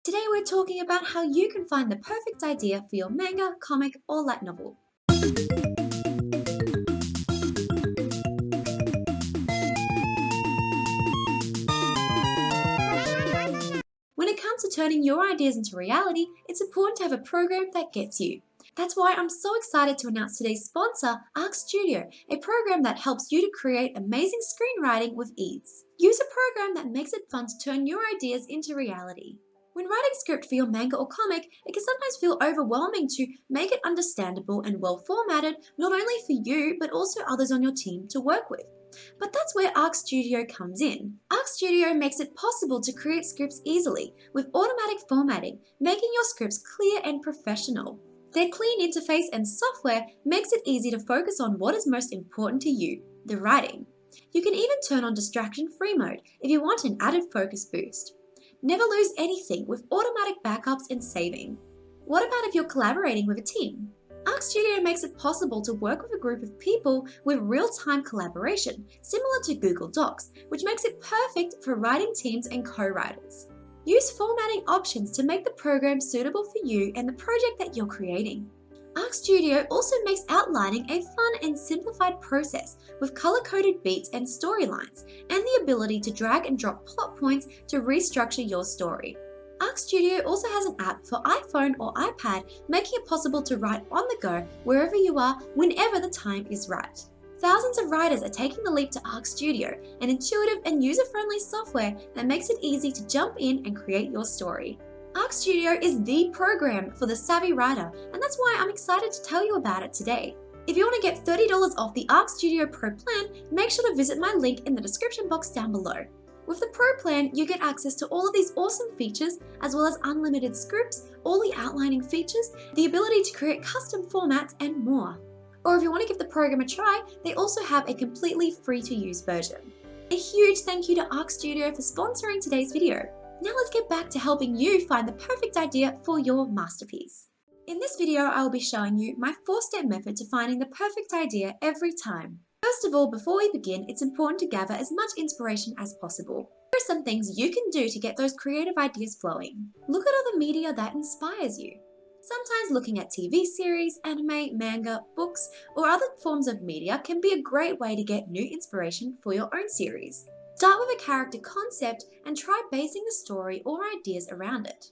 Today we're talking about how you can find the perfect idea for your manga, comic, or light novel. When it comes to turning your ideas into reality, it's important to have a program that gets you. That's why I'm so excited to announce today's sponsor, Arc Studio, a program that helps you to create amazing screenwriting with ease. Use a program that makes it fun to turn your ideas into reality. When writing script for your manga or comic, it can sometimes feel overwhelming to make it understandable and well formatted, not only for you, but also others on your team to work with. But that's where Arc Studio comes in. Arc Studio makes it possible to create scripts easily with automatic formatting, making your scripts clear and professional. Their clean interface and software makes it easy to focus on what is most important to you, the writing. You can even turn on distraction-free mode if you want an added focus boost. Never lose anything with automatic backups and saving. What about if you're collaborating with a team? Arc Studio makes it possible to work with a group of people with real-time collaboration, similar to Google Docs, which makes it perfect for writing teams and co-writers. Use formatting options to make the program suitable for you and the project that you're creating. Arc Studio also makes outlining a fun and simplified process with color-coded beats and storylines, and the ability to drag and drop plot points to restructure your story. Arc Studio also has an app for iPhone or iPad, making it possible to write on the go wherever you are, whenever the time is right. Thousands of writers are taking the leap to Arc Studio, an intuitive and user-friendly software that makes it easy to jump in and create your story. Arc Studio is the program for the savvy writer, and that's why I'm excited to tell you about it today. If you want to get $30 off the Arc Studio Pro plan, make sure to visit my link in the description box down below. With the Pro plan, you get access to all of these awesome features, as well as unlimited scripts, all the outlining features, the ability to create custom formats, and more. Or if you want to give the program a try, they also have a completely free-to-use version. A huge thank you to Arc Studio for sponsoring today's video. Now let's get back to helping you find the perfect idea for your masterpiece. In this video, I will be showing you my 4-step method to finding the perfect idea every time. First of all, before we begin, it's important to gather as much inspiration as possible. Here are some things you can do to get those creative ideas flowing. Look at other media that inspires you. Sometimes looking at TV series, anime, manga, books, or other forms of media can be a great way to get new inspiration for your own series. Start with a character concept and try basing the story or ideas around it.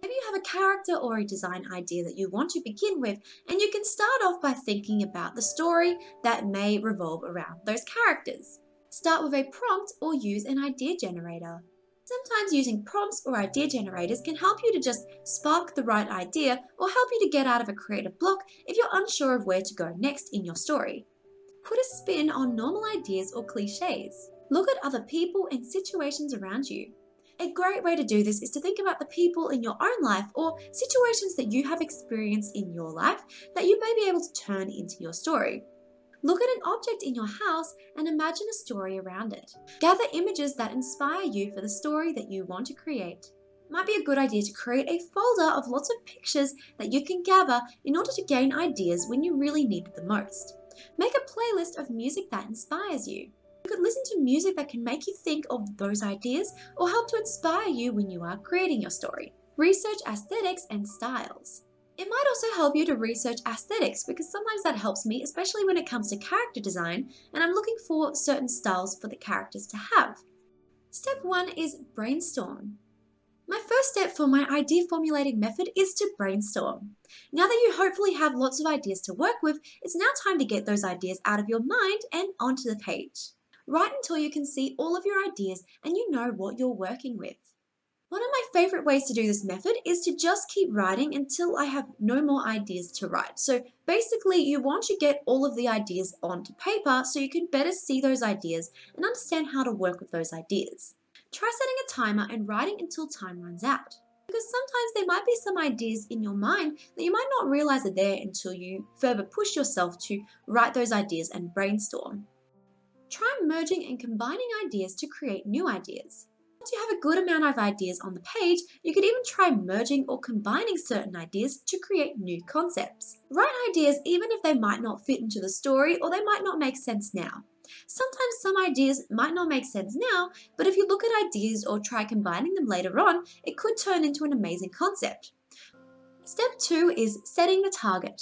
Maybe you have a character or a design idea that you want to begin with, and you can start off by thinking about the story that may revolve around those characters. Start with a prompt or use an idea generator. Sometimes using prompts or idea generators can help you to just spark the right idea or help you to get out of a creative block if you're unsure of where to go next in your story. Put a spin on normal ideas or cliches. Look at other people and situations around you. A great way to do this is to think about the people in your own life or situations that you have experienced in your life that you may be able to turn into your story. Look at an object in your house and imagine a story around it. Gather images that inspire you for the story that you want to create. It might be a good idea to create a folder of lots of pictures that you can gather in order to gain ideas when you really need it the most. Make a playlist of music that inspires you. You could listen to music that can make you think of those ideas or help to inspire you when you are creating your story. Research aesthetics and styles. It might also help you to research aesthetics because sometimes that helps me, especially when it comes to character design and I'm looking for certain styles for the characters to have. Step 1 is brainstorm. My first step for my idea formulating method is to brainstorm. Now that you hopefully have lots of ideas to work with, it's now time to get those ideas out of your mind and onto the page. Write until you can see all of your ideas and you know what you're working with. One of my favorite ways to do this method is to just keep writing until I have no more ideas to write. So basically you want to get all of the ideas onto paper so you can better see those ideas and understand how to work with those ideas. Try setting a timer and writing until time runs out. Because sometimes there might be some ideas in your mind that you might not realize are there until you further push yourself to write those ideas and brainstorm. Try merging and combining ideas to create new ideas. Once you have a good amount of ideas on the page, you could even try merging or combining certain ideas to create new concepts. Write ideas even if they might not fit into the story or they might not make sense now. Sometimes some ideas might not make sense now, but if you look at ideas or try combining them later on, it could turn into an amazing concept. Step 2 is setting the target.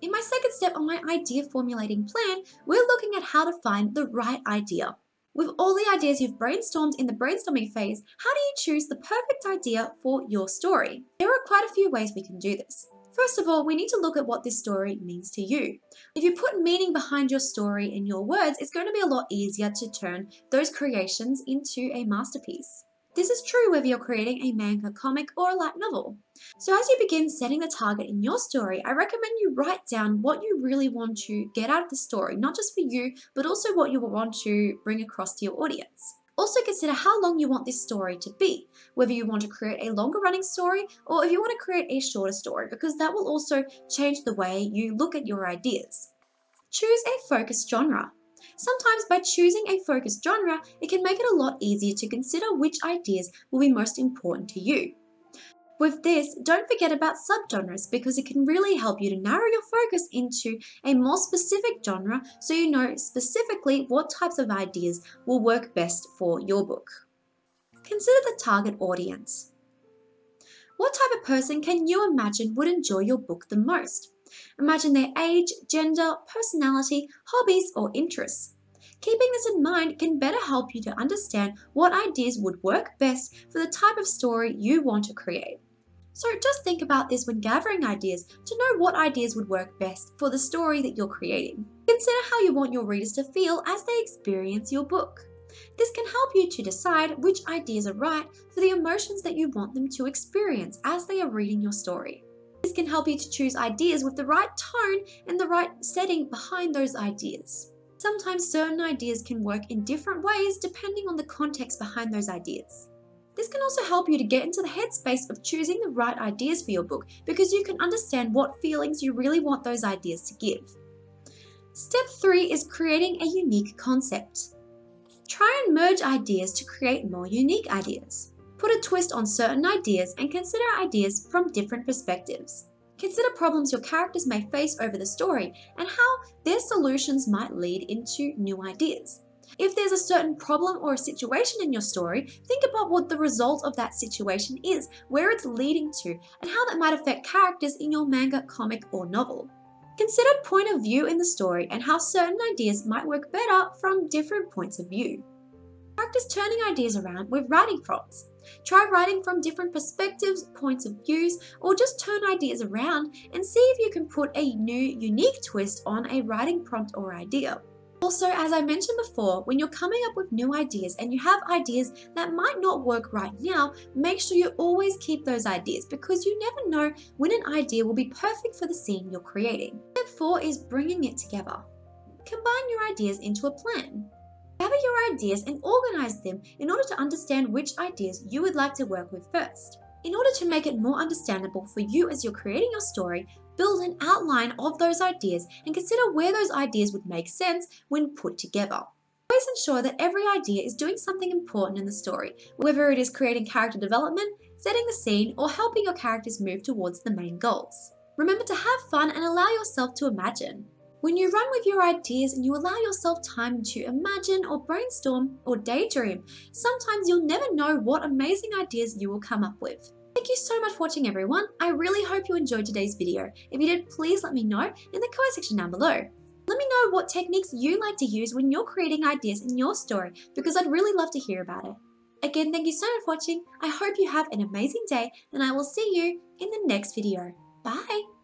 In my second step on my idea formulating plan, we're looking at how to find the right idea. With all the ideas you've brainstormed in the brainstorming phase, how do you choose the perfect idea for your story? There are quite a few ways we can do this. First of all, we need to look at what this story means to you. If you put meaning behind your story in your words, it's going to be a lot easier to turn those creations into a masterpiece. This is true whether you're creating a manga, comic, or a light novel. So as you begin setting the target in your story, I recommend you write down what you really want to get out of the story, not just for you, but also what you want to bring across to your audience. Also consider how long you want this story to be, whether you want to create a longer running story or if you want to create a shorter story, because that will also change the way you look at your ideas. Choose a focused genre. Sometimes by choosing a focused genre, it can make it a lot easier to consider which ideas will be most important to you. With this, don't forget about subgenres because it can really help you to narrow your focus into a more specific genre so you know specifically what types of ideas will work best for your book. Consider the target audience. What type of person can you imagine would enjoy your book the most? Imagine their age, gender, personality, hobbies, or interests. Keeping this in mind can better help you to understand what ideas would work best for the type of story you want to create. So just think about this when gathering ideas to know what ideas would work best for the story that you're creating. Consider how you want your readers to feel as they experience your book. This can help you to decide which ideas are right for the emotions that you want them to experience as they are reading your story. This can help you to choose ideas with the right tone and the right setting behind those ideas. Sometimes certain ideas can work in different ways depending on the context behind those ideas. This can also help you to get into the headspace of choosing the right ideas for your book because you can understand what feelings you really want those ideas to give. Step 3 is creating a unique concept. Try and merge ideas to create more unique ideas. Put a twist on certain ideas and consider ideas from different perspectives. Consider problems your characters may face over the story and how their solutions might lead into new ideas. If there's a certain problem or a situation in your story, think about what the result of that situation is, where it's leading to, and how that might affect characters in your manga, comic, or novel. Consider point of view in the story and how certain ideas might work better from different points of view. Practice turning ideas around with writing prompts. Try writing from different perspectives, points of views, or just turn ideas around and see if you can put a new, unique twist on a writing prompt or idea. Also, as I mentioned before, when you're coming up with new ideas and you have ideas that might not work right now, make sure you always keep those ideas because you never know when an idea will be perfect for the scene you're creating. Step 4 is bringing it together. Combine your ideas into a plan. Gather your ideas and organize them in order to understand which ideas you would like to work with first. In order to make it more understandable for you as you're creating your story, build an outline of those ideas and consider where those ideas would make sense when put together. Always ensure that every idea is doing something important in the story, whether it is creating character development, setting the scene, or helping your characters move towards the main goals. Remember to have fun and allow yourself to imagine. When you run with your ideas and you allow yourself time to imagine or brainstorm or daydream, sometimes you'll never know what amazing ideas you will come up with. Thank you so much for watching, everyone. I really hope you enjoyed today's video. If you did, please let me know in the comment section down below. Let me know what techniques you like to use when you're creating ideas in your story because I'd really love to hear about it. Again, thank you so much for watching. I hope you have an amazing day and I will see you in the next video. Bye!